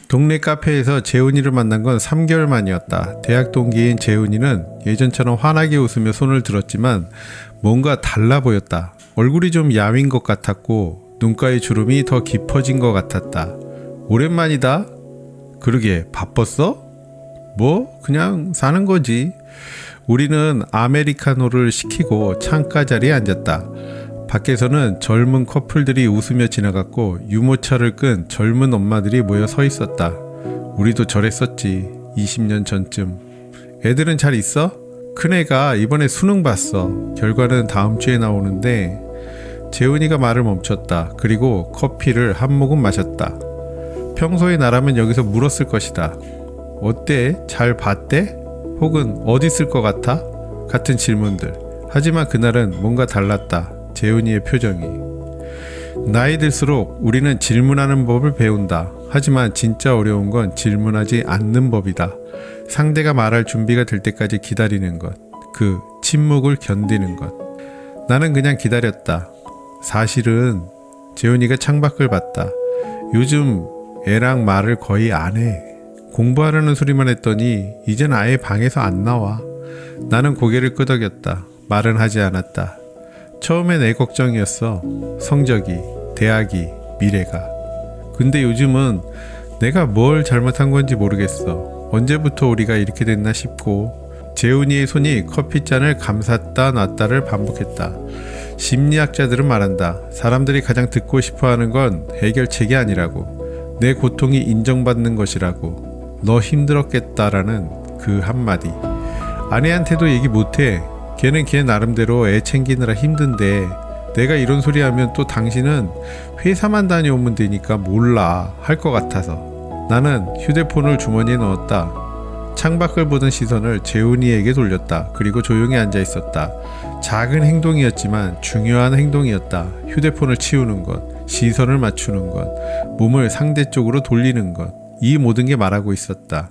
동네 카페에서 재훈이를 만난 건 3개월 만이었다. 대학 동기인 재훈이는 예전처럼 환하게 웃으며 손을 들었지만 뭔가 달라 보였다. 얼굴이 좀 야윈 것 같았고 눈가의 주름이 더 깊어진 것 같았다. 오랜만이다. 그러게 바빴어? 뭐 그냥 사는 거지. 우리는 아메리카노를 시키고 창가 자리에 앉았다. 밖에서는 젊은 커플들이 웃으며 지나갔고 유모차를 끈 젊은 엄마들이 모여 서 있었다. 우리도 저랬었지. 20년 전쯤. 애들은 잘 있어? 큰애가 이번에 수능 봤어. 결과는 다음 주에 나오는데. 재훈이가 말을 멈췄다. 그리고 커피를 한 모금 마셨다. 평소에 나라면 여기서 물었을 것이다. 어때? 잘 봤대? 혹은 어디 있을 것 같아? 같은 질문들. 하지만 그날은 뭔가 달랐다. 재훈이의 표정이. 나이 들수록 우리는 질문하는 법을 배운다. 하지만 진짜 어려운 건 질문하지 않는 법이다. 상대가 말할 준비가 될 때까지 기다리는 것. 그 침묵을 견디는 것. 나는 그냥 기다렸다. 사실은 재훈이가 창밖을 봤다. 요즘 애랑 말을 거의 안 해. 공부하려는 소리만 했더니 이젠 아예 방에서 안 나와. 나는 고개를 끄덕였다. 말은 하지 않았다. 처음엔 애 걱정이었어. 성적이, 대학이, 미래가. 근데 요즘은 내가 뭘 잘못한 건지 모르겠어. 언제부터 우리가 이렇게 됐나 싶고. 재훈이의 손이 커피잔을 감쌌다 놨다를 반복했다. 심리학자들은 말한다. 사람들이 가장 듣고 싶어하는 건 해결책이 아니라고. 내 고통이 인정받는 것이라고. 너 힘들었겠다라는 그 한마디. 아내한테도 얘기 못해. 걔는 걔 나름대로 애 챙기느라 힘든데 내가 이런 소리 하면 또 당신은 회사만 다녀오면 되니까 몰라 할 것 같아서. 나는 휴대폰을 주머니에 넣었다. 창밖을 보던 시선을 재훈이에게 돌렸다. 그리고 조용히 앉아 있었다. 작은 행동이었지만 중요한 행동이었다. 휴대폰을 치우는 것, 시선을 맞추는 것, 몸을 상대 쪽으로 돌리는 것. 이 모든 게 말하고 있었다.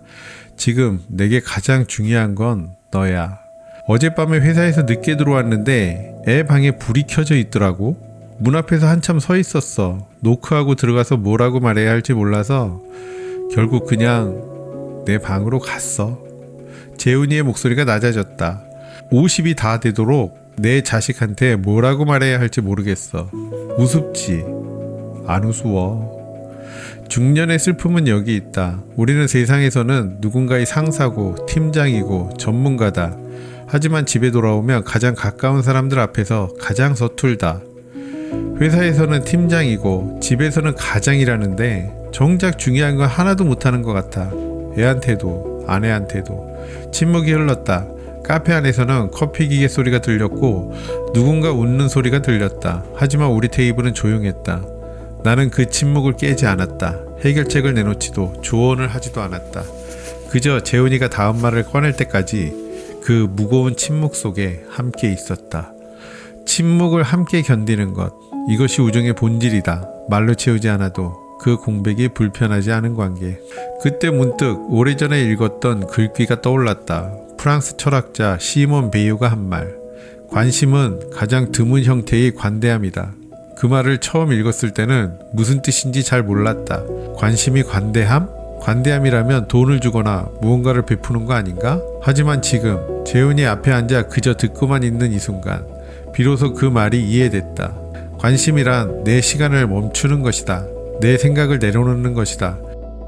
지금 내게 가장 중요한 건 너야. 어젯밤에 회사에서 늦게 들어왔는데 애 방에 불이 켜져 있더라고. 문 앞에서 한참 서 있었어. 노크하고 들어가서 뭐라고 말해야 할지 몰라서 결국 그냥 내 방으로 갔어. 재훈이의 목소리가 낮아졌다. 50이 다 되도록 내 자식한테 뭐라고 말해야 할지 모르겠어. 우습지? 안 우스워. 중년의 슬픔은 여기 있다. 우리는 세상에서는 누군가의 상사고 팀장이고 전문가다. 하지만 집에 돌아오면 가장 가까운 사람들 앞에서 가장 서툴다. 회사에서는 팀장이고 집에서는 가장이라는데 정작 중요한 건 하나도 못하는 것 같아. 애한테도 아내한테도. 침묵이 흘렀다. 카페 안에서는 커피 기계 소리가 들렸고 누군가 웃는 소리가 들렸다. 하지만 우리 테이블은 조용했다. 나는 그 침묵을 깨지 않았다. 해결책을 내놓지도 조언을 하지도 않았다. 그저 재훈이가 다음 말을 꺼낼 때까지 그 무거운 침묵 속에 함께 있었다. 침묵을 함께 견디는 것, 이것이 우정의 본질이다. 말로 채우지 않아도 그 공백이 불편하지 않은 관계. 그때 문득 오래전에 읽었던 글귀가 떠올랐다. 프랑스 철학자 시몬 베이유가 한 말. 관심은 가장 드문 형태의 관대함이다. 그 말을 처음 읽었을 때는 무슨 뜻인지 잘 몰랐다. 관심이 관대함? 관대함이라면 돈을 주거나 무언가를 베푸는 거 아닌가? 하지만 지금 재훈이 앞에 앉아 그저 듣고만 있는 이 순간 비로소 그 말이 이해됐다. 관심이란 내 시간을 멈추는 것이다. 내 생각을 내려놓는 것이다.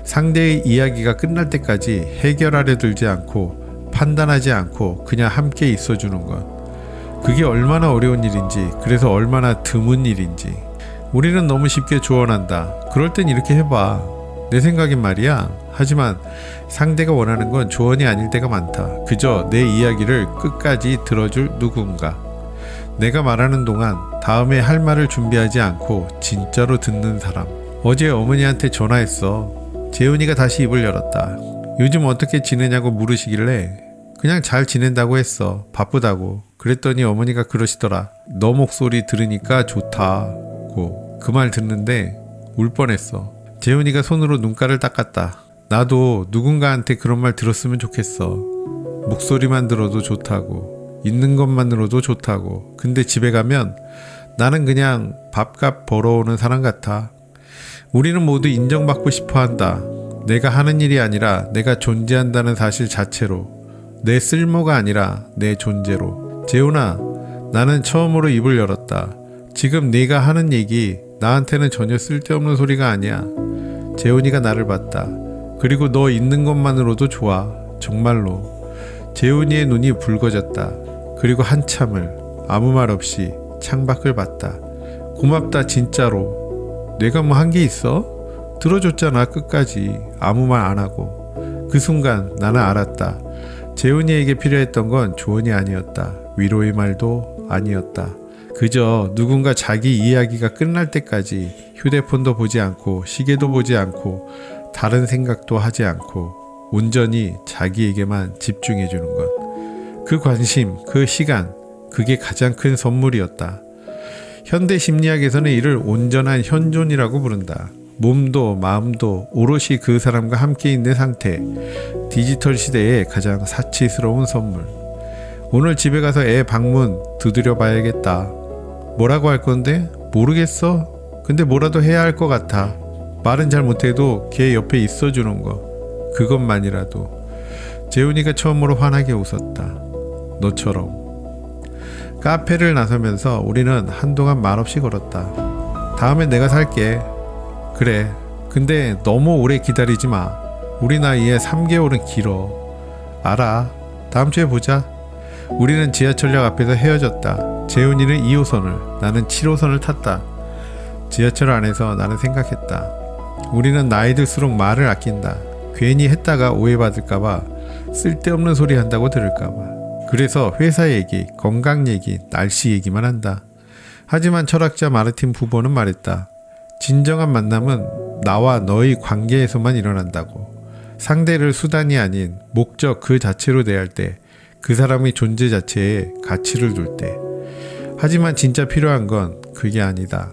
상대의 이야기가 끝날 때까지 해결하려 들지 않고 판단하지 않고 그냥 함께 있어주는 것. 그게 얼마나 어려운 일인지, 그래서 얼마나 드문 일인지. 우리는 너무 쉽게 조언한다. 그럴 땐 이렇게 해봐. 내 생각엔 말이야. 하지만 상대가 원하는 건 조언이 아닐 때가 많다. 그저 내 이야기를 끝까지 들어줄 누군가. 내가 말하는 동안 다음에 할 말을 준비하지 않고 진짜로 듣는 사람. 어제 어머니한테 전화했어. 재훈이가 다시 입을 열었다. 요즘 어떻게 지내냐고 물으시길래 그냥 잘 지낸다고 했어. 바쁘다고. 그랬더니 어머니가 그러시더라. 너 목소리 들으니까 좋다고. 그 말 듣는데 울 뻔했어. 재훈이가 손으로 눈가를 닦았다. 나도 누군가한테 그런 말 들었으면 좋겠어. 목소리만 들어도 좋다고. 있는 것만으로도 좋다고. 근데 집에 가면 나는 그냥 밥값 벌어오는 사람 같아. 우리는 모두 인정받고 싶어 한다. 내가 하는 일이 아니라 내가 존재한다는 사실 자체로, 내 쓸모가 아니라 내 존재로. 재훈아, 나는 처음으로 입을 열었다. 지금 네가 하는 얘기 나한테는 전혀 쓸데없는 소리가 아니야. 재훈이가 나를 봤다. 그리고 너 있는 것만으로도 좋아. 정말로. 재훈이의 눈이 붉어졌다. 그리고 한참을 아무 말 없이 창밖을 봤다. 고맙다 진짜로. 내가 뭐 한 게 있어? 들어줬잖아 끝까지. 아무 말 안 하고. 그 순간 나는 알았다. 재훈이에게 필요했던 건 조언이 아니었다. 위로의 말도 아니었다. 그저 누군가 자기 이야기가 끝날 때까지 휴대폰도 보지 않고 시계도 보지 않고 다른 생각도 하지 않고 온전히 자기에게만 집중해 주는 것. 그 관심, 그 시간, 그게 가장 큰 선물이었다. 현대 심리학에서는 이를 온전한 현존이라고 부른다. 몸도 마음도 오롯이 그 사람과 함께 있는 상태. 디지털 시대의 가장 사치스러운 선물. 오늘 집에 가서 애 방문 두드려 봐야겠다. 뭐라고 할 건데? 모르겠어. 근데 뭐라도 해야 할 것 같아. 말은 잘 못해도 걔 옆에 있어주는 거. 그것만이라도. 재훈이가 처음으로 환하게 웃었다. 너처럼. 카페를 나서면서 우리는 한동안 말없이 걸었다. 다음엔 내가 살게. 그래. 근데 너무 오래 기다리지 마. 우리 나이에 3개월은 길어. 알아. 다음 주에 보자. 우리는 지하철역 앞에서 헤어졌다. 재훈이는 2호선을, 나는 7호선을 탔다. 지하철 안에서 나는 생각했다. 우리는 나이 들수록 말을 아낀다. 괜히 했다가 오해받을까봐, 쓸데없는 소리 한다고 들을까봐. 그래서 회사 얘기, 건강 얘기, 날씨 얘기만 한다. 하지만 철학자 마르틴 부버는 말했다. 진정한 만남은 나와 너의 관계에서만 일어난다고. 상대를 수단이 아닌 목적 그 자체로 대할 때, 그 사람의 존재 자체에 가치를 둘 때. 하지만 진짜 필요한 건 그게 아니다.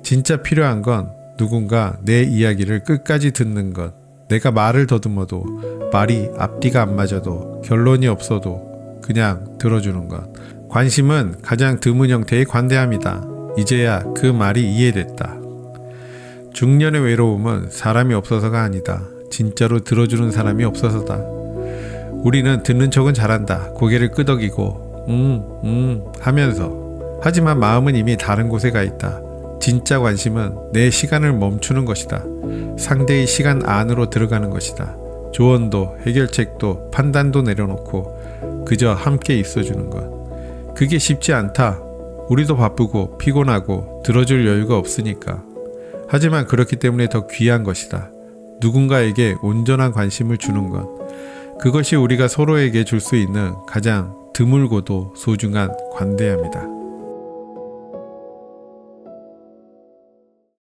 진짜 필요한 건 누군가 내 이야기를 끝까지 듣는 것. 내가 말을 더듬어도, 말이 앞뒤가 안 맞아도, 결론이 없어도 그냥 들어주는 것. 관심은 가장 드문 형태의 관대함이다. 이제야 그 말이 이해됐다. 중년의 외로움은 사람이 없어서가 아니다. 진짜로 들어주는 사람이 없어서다. 우리는 듣는 척은 잘한다. 고개를 끄덕이고 하면서. 하지만 마음은 이미 다른 곳에 가 있다. 진짜 관심은 내 시간을 멈추는 것이다. 상대의 시간 안으로 들어가는 것이다. 조언도 해결책도 판단도 내려놓고 그저 함께 있어주는 것. 그게 쉽지 않다. 우리도 바쁘고 피곤하고 들어줄 여유가 없으니까. 하지만 그렇기 때문에 더 귀한 것이다. 누군가에게 온전한 관심을 주는 것. 그것이 우리가 서로에게 줄 수 있는 가장 드물고도 소중한 관대함이다.